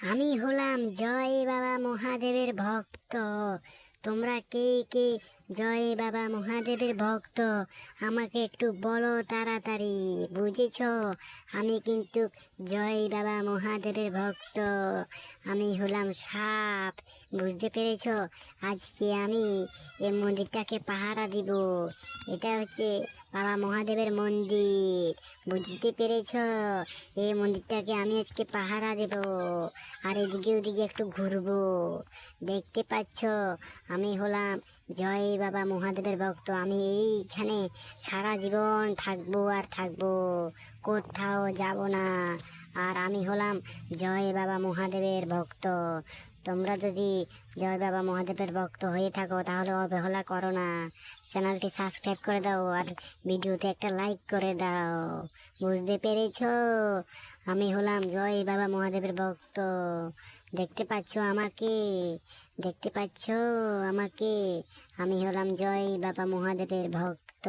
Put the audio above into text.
আমি হলাম জয় বাবা মহাদেবের ভক্ত। তোমরা কে কে জয় বাবা মহাদেবের ভক্ত আমাকে একটু বলো তাড়াতাড়ি, বুঝেছো? আমি কিন্তু জয় বাবা মহাদেবের ভক্ত। আমি হলাম সাপ, বুঝতে পেরেছো? আজকে আমি এই মন্দিরটাকে পাহারা দিব। এটা হচ্ছে বাবা মহাদেবের মন্দির, বুঝতে পেরেছো? এই মন্দিরটাকে আমি আজকে পাহারা দেব, আর এদিকে ওদিকে একটু ঘুরবো। দেখতে পাচ্ছ আমি হলাম জয় বাবা মহাদেবের ভক্ত। আমি এইখানে সারা জীবন থাকবো আর থাকবো, কোথাও যাব না। আর আমি হলাম জয় বাবা মহাদেবের ভক্ত। তোমরা যদি জয় বাবা মহাদেবের ভক্ত হয়ে থাকো তাহলে অবহেলা করো না, চ্যানেলটি সাবস্ক্রাইব করে দাও আর ভিডিওতে একটা লাইক করে দাও। বুঝতে পেরেছো? আমি হলাম জয় বাবা মহাদেবের ভক্ত। দেখতে পাচ্ছ আমাকে? দেখতে পাচ্ছ আমাকে? আমি হলাম জয় বাবা মহাদেবের ভক্ত।